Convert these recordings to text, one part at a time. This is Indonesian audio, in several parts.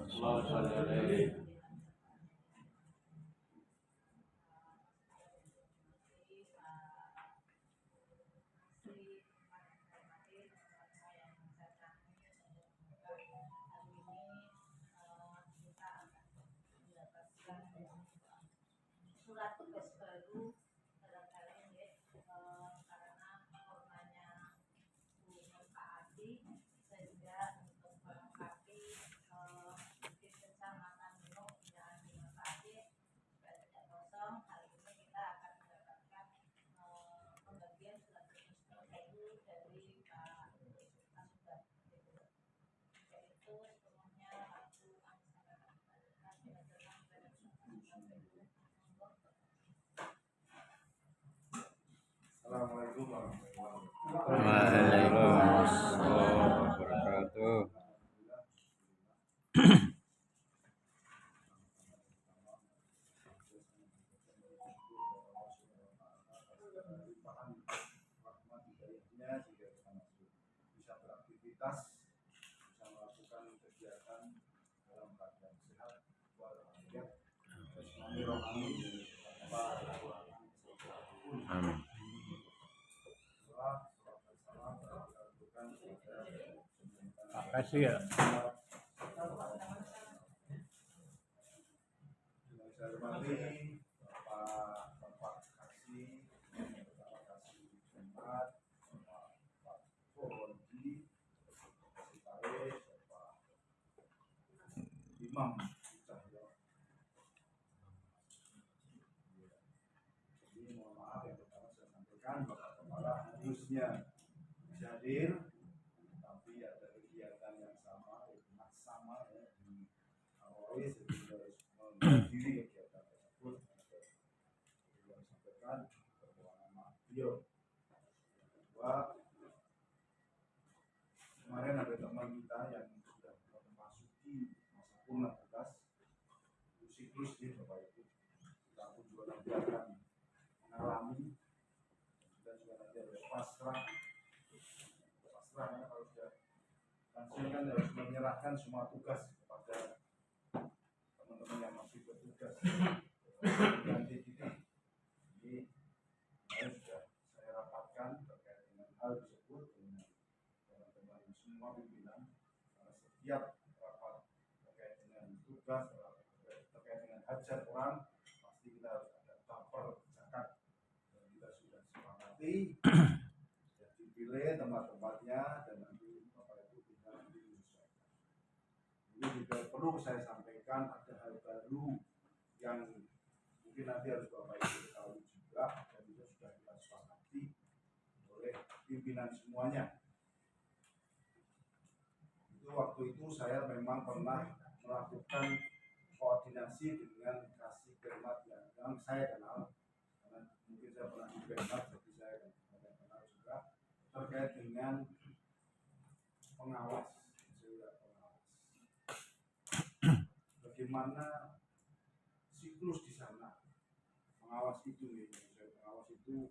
Allahumma sholli alaihi. Surat tugas baru barangkali karena formanya Pak sehingga untuk melengkapi di kecamatan Gunung dan dengan Pak Adi supaya tidak kosong. Hari ini kita akan mendapatkan pembagian surat tugas baru dari Pak Kasubag, yaitu sepenuhnya waktu kami sampaikan berdasarkan pada Assalamualaikum warahmatullahi Waalaikumsalam wabarakatuh. bisa beraktivitas, bisa melakukan kegiatan dalam keadaan sehat walafiat, jasmani rohani, Amin. Makasih ya. Saya hormati Bapak Kasih, Bapak Kasih Jumat, Bapak Polisi, Bapak Bapak Imam Cahyo. Jadi mohon maaf yang pertama saya sampaikan Bapak Kepala harusnya bisa hadir, tapi ada kegiatan yang sama, sama ya di awal sehingga harus menghadiri kegiatan tersebut. Saya sampaikan bahwa beliau bahwa kemarin ada teman kita yang sudah memasuki masa purna tugas siklus di Bapak Ibu, kita pun juga nanti akan mengalami dan juga nanti harus pasrah karena kalau sudah langsung kan harus menyerahkan semua tugas kepada teman-teman yang masih bertugas ganti kita. Jadi sudah saya rapatkan terkait dengan hal tersebut dengan teman-teman semua pimpinan, karena setiap rapat terkait dengan tugas, terkait dengan hajat orang, pasti kita harus ada taper zakat dan kita sudah sepakati ya, dipilih tempat-tempatnya dan nanti Bapak Ibu tinggal menyesuaikan. Ini juga perlu saya sampaikan ada hal baru yang mungkin nanti harus Bapak Ibu ketahui juga dan itu sudah kita sepakati oleh pimpinan semuanya. Itu waktu itu saya memang pernah melakukan koordinasi dengan Kasih Bermat yang saya kenal, karena mungkin saya pernah di Bermat jadi saya kenal juga terkait dengan pengawas, bagaimana siklus di sana, pengawas itu nih, pengawas itu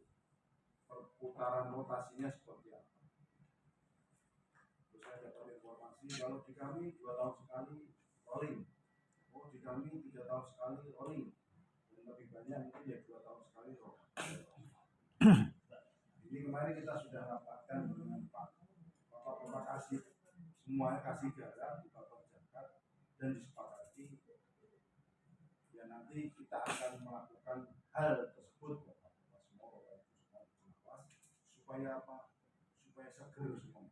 perputaran rotasinya seperti apa. Terus saya dapat informasi kalau di kami 2 tahun sekali rolling, oh di kami 3 tahun sekali rolling, dan lebih banyak mungkin ya 2 tahun sekali rolling. Ini kemarin kita sudah rapatkan dengan Bapak Kasih, semuanya Kasih Garam di Bapak Jakat dan disepakati ya nanti kita akan melakukan hal tersebut Bapak semua supaya apa? Supaya seger semua.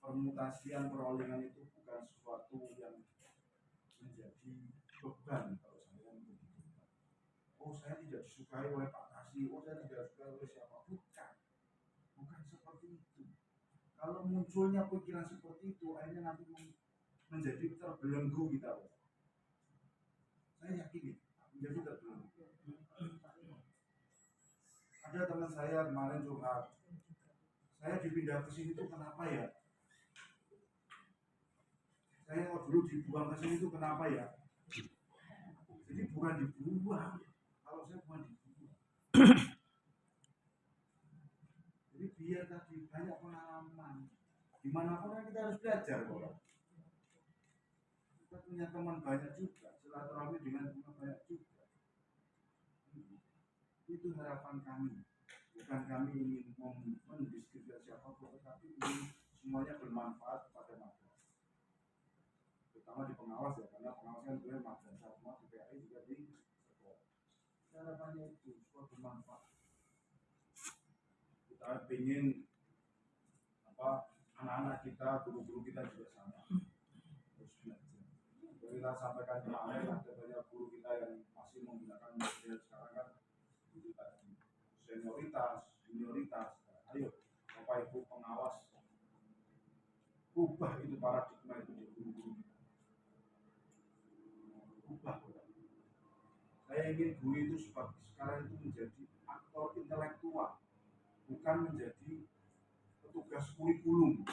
Permutasian perollingan itu bukan sesuatu yang menjadi beban kalau saya membutuhkan. Oh saya tidak disukai oleh Pak Kasih, oh saya tidak disukai oleh siapa, bukan seperti itu. Kalau munculnya pikiran seperti itu, akhirnya nanti menjadi terbelenggu kita. Saya yakin menjadi terbelenggu. Ada teman saya kemarin curhat, saya dipindah ke sini itu kenapa ya? Saya kok dulu dibuang ke sini itu kenapa ya? Jadi bukan dibuang, kalau saya bukan dibuang. Jadi biar tadi banyak pengalaman, Dimanapun kan kita harus belajar kok. Kita punya teman banyak juga, silaturahmi dengan teman banyak juga. Itu harapan kami. Bukan kami ingin mendiskriminasi siapapun, tetapi ingin semuanya bermanfaat kepada masyarakat. Terutama di pengawas ya, karena pengawas kan gue madrasah semua di PAI juga di sekolah. Harapannya itu supaya bermanfaat. Kita ingin anak-anak kita, guru-guru kita juga sama. Harus belajar. Jadi kita sampaikan kemarin ada banyak guru kita yang masih menggunakan model sekarang kan itu tadi senioritas, junioritas. Ayo, Bapak Ibu pengawas, ubah itu paradigma itu di guru-guru kita. Ubah. Saya ingin guru itu sekarang itu menjadi aktor intelektual, bukan menjadi petugas kurikulum.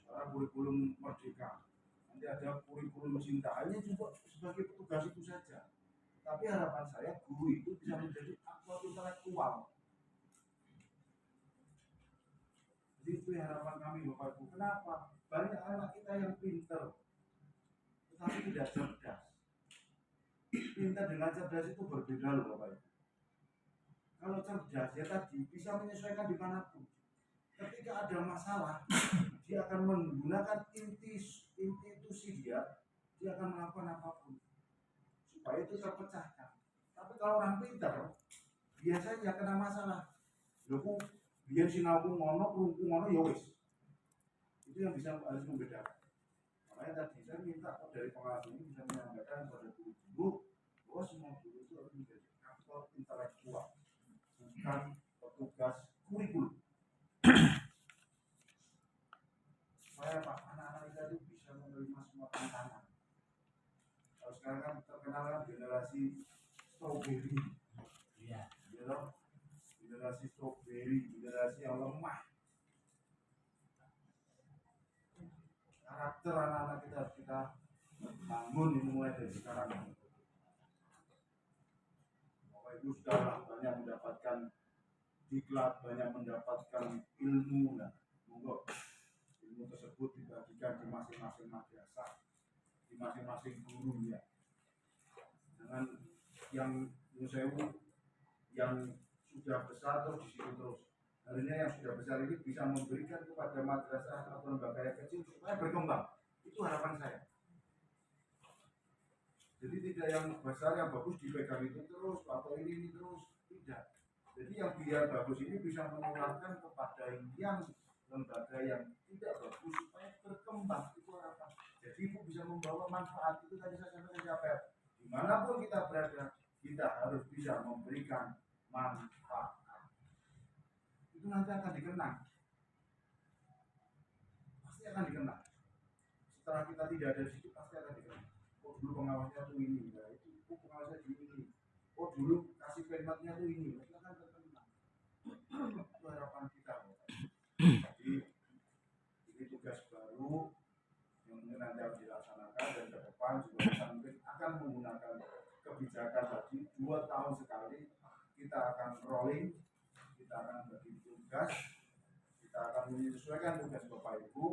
Sekarang kurikulum merdeka. Nanti ada kurikulum cinta. Ini juga sebagai petugas itu saja. Tapi harapan saya guru itu bisa menjadi aktor intelektual. Jadi itu harapan kami Bapak Ibu. Kenapa? Banyak anak kita yang pinter, tetapi tidak cerdas. Pinter dengan cerdas itu berbeda loh Bapak Ibu. Kalau cerdas ya tadi bisa menyesuaikan dimanapun. Ketika ada masalah, dia akan menggunakan intuisi dia akan melakukan apapun supaya itu terpecahkan. Tapi kalau orang pintar, biasanya kena masalah. Loh, biar sinauku ngono, kerungku ngono, ya wis. Itu yang bisa harus membedakan. Makanya tadi saya minta dari pengawas ini bisa menyampaikan kepada guru-guru bahwa semua guru itu harus menjadi aktor intelektual, bukan petugas kurikulum. Supaya Pak anak-anak kita itu bisa menerima semua tantangan. Kalau sekarang kan terkenal kan generasi strawberry, ya, generasi strawberry, generasi yang lemah. Karakter anak-anak kita harus kita bangun ini mulai dari sekarang. Bapak Ibu sudah banyak mendapatkan diklat, banyak mendapatkan ilmu, nah, monggo ilmu tersebut dibagikan di masing-masing madrasah, di masing-masing guru ya. Jangan yang museum yang sudah besar terus di situ terus. Harusnya yang sudah besar ini bisa memberikan kepada madrasah atau lembaga yang kecil supaya berkembang. Itu harapan saya. Jadi tidak yang besar yang bagus dipegang itu terus atau ini terus, tidak. Jadi yang biar bagus ini bisa menularkan kepada yang lembaga yang tidak bagus supaya berkembang. Itu harapan. Jadi itu bisa membawa manfaat. Itu tadi saya sampaikan siapa? Dimanapun kita berada, kita harus bisa memberikan manfaat. Itu nanti akan dikenang. Pasti akan dikenang. Setelah kita tidak ada di situ pasti akan dikenang. Oh dulu pengawasnya tuh ini, ya itu. Oh pengawasnya di ini. Oh dulu kasih permatnya tuh ini. Itu akan terkenang. Itu harapan kita. Jadi ini tugas baru yang mungkin nanti harus dilaksanakan dan ke depan juga kita mungkin akan menggunakan kebijakan tadi 2 tahun sekali kita akan rolling, kita akan bagi tugas, kita akan menyesuaikan tugas Bapak Ibu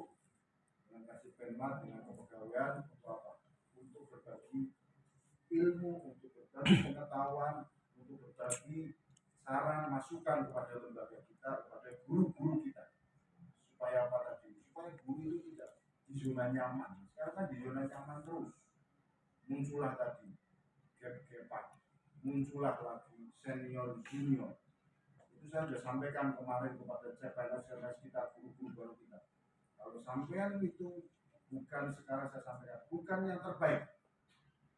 dengan kasih permat dengan kepegawaian untuk apa? Untuk berbagi ilmu, untuk berbagi pengetahuan, untuk berbagi saran masukan kepada lembaga kita, kepada guru-guru kita supaya apa tadi? Supaya guru itu tidak di zona nyaman. Sekarang kan di zona nyaman terus muncullah tadi gap-gapan, muncullah lagi senior junior. Itu saya sudah sampaikan kemarin kepada CPNS kita, guru-guru baru kita. Kalau sampean itu bukan sekarang saya sampaikan, bukan yang terbaik,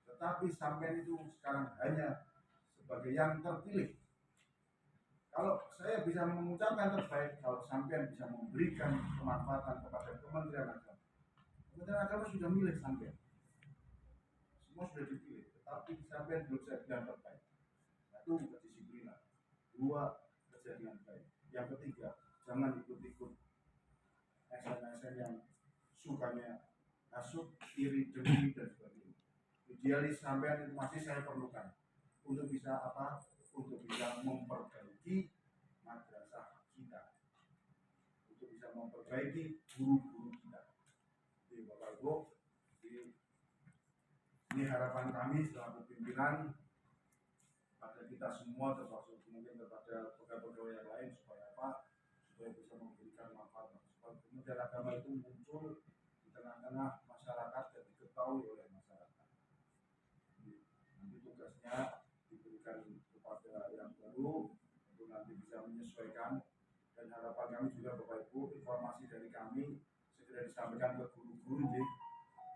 tetapi sampean itu sekarang hanya sebagai yang terpilih. Kalau saya bisa mengucapkan terbaik, kalau sampean bisa memberikan kemanfaatan kepada Kementerian Agama. Kementerian Agama sudah milih sampean. Semua sudah dipilih, tetapi sampean belum saya bilang terbaik. Satu, kedisiplinan. 2, kerja dengan baik. Yang ketiga, jangan ikut-ikut SN yang sukanya hasut, iri, dengki dan sebagainya. Idealis sampean itu masih saya perlukan untuk bisa apa? Untuk bisa memperbaiki madrasah kita, untuk bisa memperbaiki guru-guru kita. Jadi Bapak Ibu, ini harapan kami selaku pimpinan pada kita semua, termasuk mungkin kepada pegawai-pegawai yang lain, supaya apa? Supaya bisa memberikan manfaat, supaya kemudian agama itu muncul di tengah-tengah masyarakat dan diketahui oleh masyarakat. Nanti tugasnya diberikan kepada yang baru untuk nanti bisa menyesuaikan, dan harapan kami juga Bapak Ibu, informasi dari kami segera disampaikan ke guru-guru,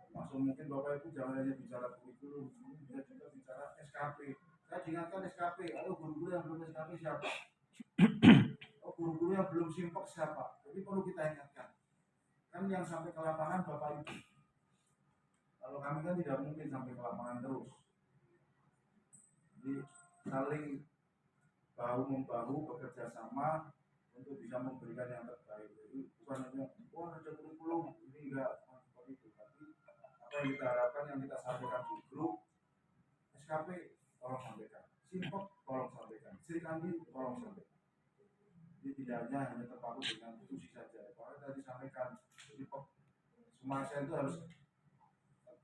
termasuk mungkin Bapak Ibu jangan hanya bicara kurikulum, bisa juga bicara SKP. Saya diingatkan SKP, ayo guru-guru yang belum SKP siapa? Oh, guru-guru yang belum simpok siapa? Jadi perlu kita ingatkan. Kan yang sampai ke lapangan Bapak Ibu. Kalau kami kan tidak mungkin sampai ke lapangan terus. Jadi saling bahu-membahu bekerja sama untuk bisa memberikan yang terbaik. Jadi bukan hanya ada kurikulum, ini enggak seperti itu. Tapi apa yang kita harapkan, yang kita sampaikan di grup SKP, tolong sampaikan. Simpok, tolong sampaikan. Sri Kandi, tolong sampaikan. Jadi tidak hanya terpaku dengan institusi saja. Kalau tadi sampaikan, simpok, semua saya itu harus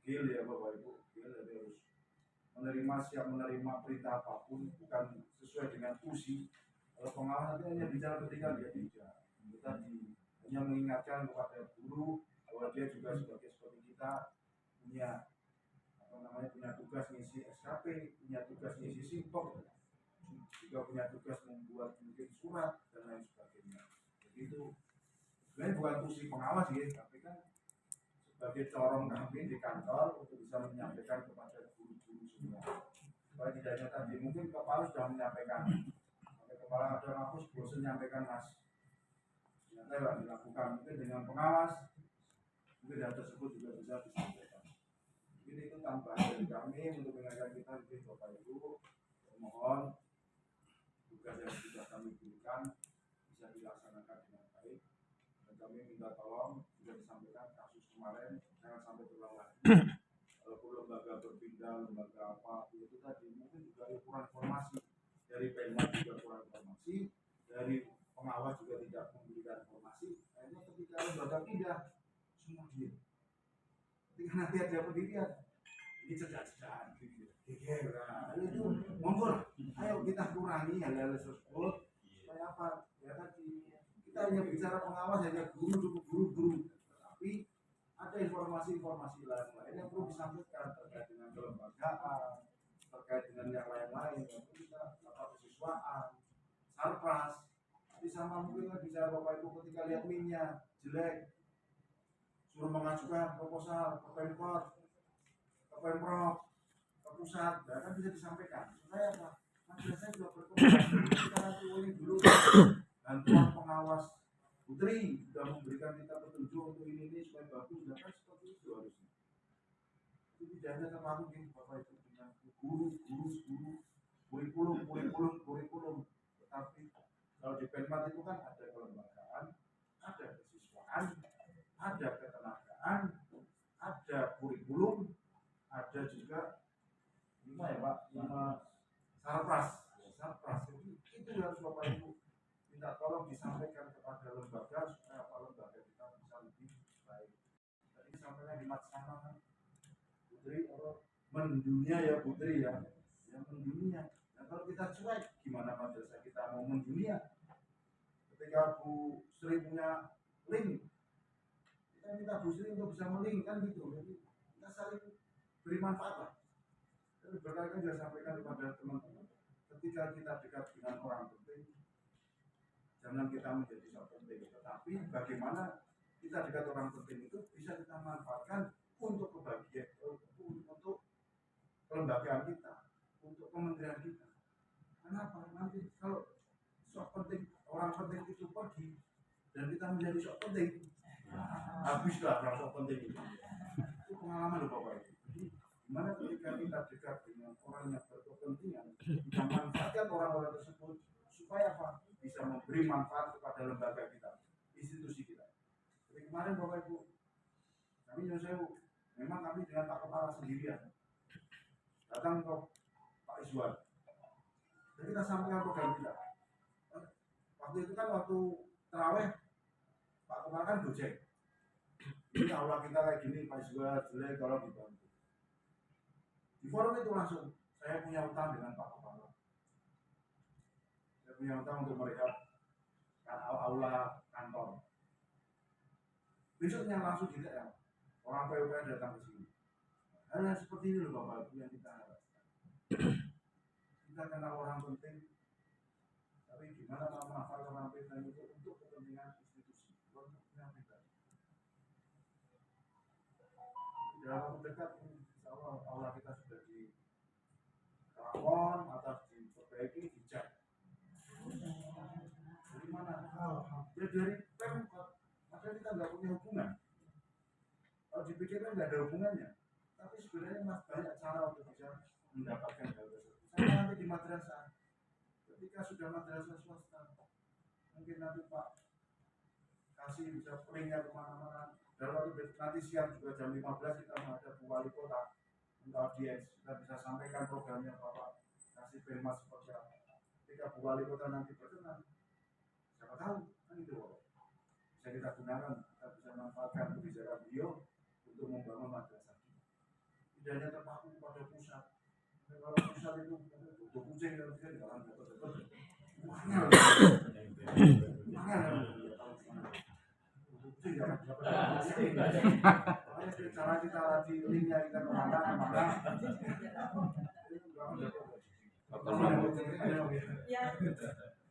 gil ya Bapak Ibu, gil, jadi harus menerima, siap menerima perintah apapun, bukan sesuai dengan usi. Kalau pengawas nanti hanya bicara ketika dia tidak. Kita hanya mengingatkan kepada guru bahwa dia juga seperti kita punya punya tugas ngisi SKP, punya tugas ngisi simpok, juga punya tugas membuat mungkin surat dan lain sebagainya. Jadi itu sebenarnya bukan fungsi pengawas ya, tapi kan sebagai corong kami di kantor untuk bisa menyampaikan kepada guru-guru semua. Supaya tidak hanya tadi, mungkin kepala sudah menyampaikan, sampai kepala ada hapus bosan menyampaikan mas. Ternyata yang dilakukan mungkin dengan pengawas, mungkin hal tersebut juga bisa disampaikan. Jadi itu tambahan dari kami untuk mengingatkan kita di Bapak Ibu, mohon tugas yang sudah kami berikan bisa dilaksanakan dengan baik, dan kami minta tolong juga disampaikan kasus kemarin jangan sampai terulang lagi. Kalau lembaga berpindah, lembaga apa itu tadi mungkin juga kurang informasi dari Pemda, juga kurang informasi dari pengawas, juga tidak memberikan informasi. Akhirnya ketika lembaga pindah semua diam. Ketika nanti ada pendirian ini cerdas-cerdasan gitu. Nah, itu monggo, ayo kita kurangi hal-hal tersebut supaya apa? Ya tadi kita hanya bicara pengawas, hanya guru, tapi ada informasi-informasi lain yang perlu disampaikan terkait dengan kelembagaan, terkait dengan yang lain-lain, yang kita kesiswaan, sarpras, jadi sama mungkin bicara Bapak Ibu ketika lihat minyak jelek, suruh mengajukan proposal ke Pemkot, ke Pemprov, ke pusat, ya kan bisa disampaikan. Supaya apa? Madrasah juga berkembang. Kita nanti uling dulu bantuan pengawas Putri sudah memberikan kita petunjuk untuk ini supaya bagus, dan kan seperti itu harusnya. Itu tidak hanya terpaku di Bapak Ibu dengan guru, kurikulum. Tetapi kalau di Penmat itu kan ada kelembagaan, ada kesiswaan, ada ketenagaan, ada kurikulum, ada juga lima ya Pak, sarpras. Itu harus Bapak Ibu minta tolong disampaikan kepada lembaga supaya lembaga kita bisa lebih baik. Tadi sampainya di Matsama kan, Putri mendunia ya Putri ya, yang mendunia. Nah kalau kita cuek, gimana madrasah kita mau mendunia? Ketika Bu Sri punya link, kita minta Bu Sri untuk bisa melink kan gitu. Jadi kita saling beri manfaat lah. Jadi berkali-kali saya sampaikan kepada teman-teman, ketika kita dekat dengan orang penting, jangan kita menjadi sok penting, tetapi bagaimana kita dekat orang penting itu bisa kita manfaatkan untuk kebahagiaan, untuk kelembagaan kita, untuk kementerian kita. Kenapa? Nanti kalau sok penting, orang penting itu pergi dan kita menjadi sok penting, habislah orang sok penting itu. Itu pengalaman loh Bapak Ibu. Jadi gimana ketika kita dekat dengan orang yang berkepentingan, kita manfaatkan orang-orang tersebut supaya apa? Bisa memberi manfaat kepada lembaga kita, institusi kita. Jadi kemarin Bapak Ibu, kami nyusul, memang kami dengan Pak Kepala sendirian datang ke Pak Iswan. Jadi kita sampaikan program kita. Waktu itu kan waktu terawih Pak Kepala kan Gojek. Ini aula kita kayak gini, Pak Iswa jelek, tolong dibantu. Di forum itu langsung, saya punya utang dengan Pak Kepala. Saya punya utang untuk merehab aula kantor. Besoknya langsung tidak ya, orang PUPR datang ke sini. Hal yang seperti ini loh Bapak Ibu yang kita harapkan. Kita kenal orang penting, tapi gimana memanfaatkan orang penting itu untuk kepentingan institusi, bukan kepentingan pribadi. Dalam waktu dekat ini, insya Allah aula kita sudah dirawon atau diperbaiki, dicek. Dari mana? Ya dari Pemkot. Maka kita nggak punya hubungan. Kalau dipikirkan nggak ada hubungannya. Tapi sebenarnya banyak cara untuk bisa mendapatkan hal tersebut. Saya nanti di madrasah. Ketika sudah madrasah swasta, mungkin nanti Pak kasih bisa peringkat kemana-mana. Dan waktu nanti siang juga jam 15 kita menghadap Bu Wali Kota untuk audiens. Kita bisa sampaikan programnya Bapak kasih permas seperti apa. Ketika Bu Wali Kota nanti berkenan, siapa tahu kan itu bisa kita gunakan, kita bisa manfaatkan kebijakan beliau untuk membangun madrasah. Tidak hanya terpaku pada pusat. Kalau pusat itu butuh kucing dan kucing dalam betul-betul mahal. Cara kita latih linknya kita kemana.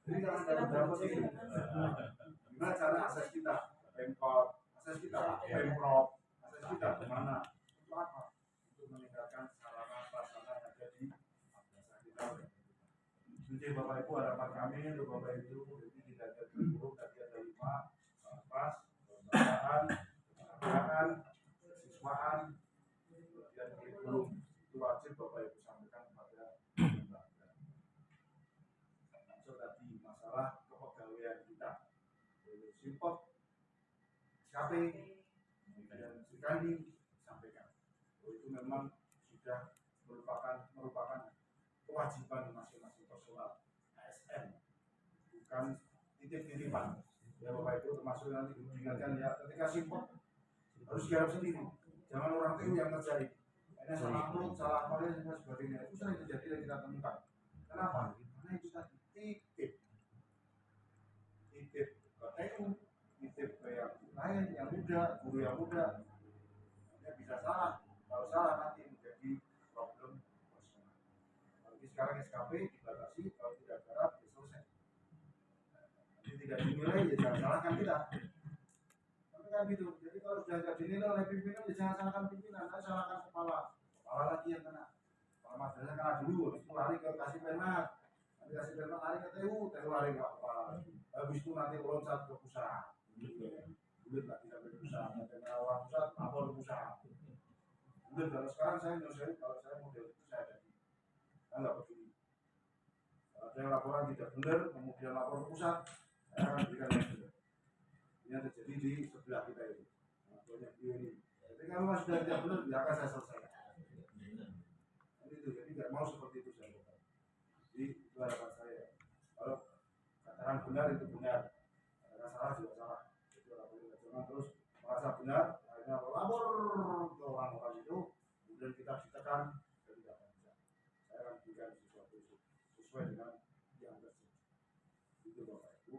Jadi kalau dapat ini, gimana cara akses kita, Pemkot, akses kita, Pemprov, akses kita kemana, untuk apa? Untuk meningkatkan sarana prasarana yang ada di madrasah kita. Jadi Bapak Ibu harapan kami untuk Bapak Ibu ini tidak ada guru, tadi ada 5 pas, pembelajaran, keterampilan, siswaan, kemudian kurikulum itu wajib Bapak Ibu sampaikan kepada tadi masalah kepegawaian kita, simpot, SKP, dan sekali sampaikan. Itu memang sudah merupakan kewajiban masing-masing personal ASN, bukan titip-titipan. Ya Bapak Ibu termasuk nanti diingatkan ya ketika simpot harus garap sendiri. Jangan orang TU yang ngerjain. Ini salah upload, salah apa dan sebagainya. Itu sering terjadi dan kita temukan. Kenapa? Karena itu tadi titip ke TU, titip ke yang lain, yang muda, guru yang muda. Ini bisa salah. Kalau salah nanti menjadi problem personal. Nanti sekarang SKP dibatasi, kalau tidak garap ya selesai. Nanti tidak dinilai ya jangan salahkan kita. Tapi kan gitu. Jadi kalau sudah tidak dinilai oleh pimpinan ya jangan salahkan pimpinan, nanti salahkan kepala lagi yang kena. Kalau madrasah kena dulu, itu lari ke kasih permat. Nanti kasih permat lari ke TU lari ke kepala. Habis itu nanti loncat ke pusat. Bulan tak bisa ke pusat, nanti orang pusat lapor ke pusat. Bulan kalau sekarang saya nyusahin, kalau saya model itu saya ada. Saya nggak peduli. Kalau ada laporan tidak benar, kemudian lapor ke pusat, saya akan berikan yang benar. Ini yang terjadi di sebelah kita ini. Banyak ini. Jadi kalau sudah tidak benar, ya akan saya selesaikan. Jadi nggak mau seperti itu saya. Jadi itu harapan saya. Kalau katakan benar itu benar, katakan salah juga salah. Itu harapan. Jangan terus merasa benar, akhirnya lapor ke orang-orang itu, kemudian kita ditekan dan tidak bisa. Saya akan berikan sesuatu sesuai dengan yang terjadi. Itu Bapak Ibu.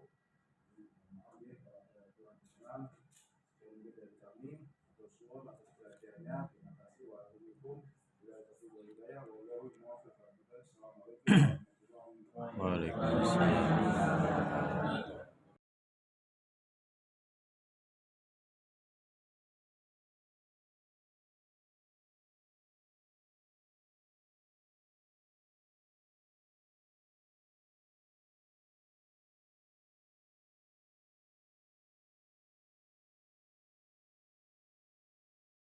Maaf ini kalau ada kurang kesenangan dari kami atau semua atas perhatiannya. Terima kasih. Wassalamualaikum warahmatullahi wabarakatuh. Waalaikumsalam.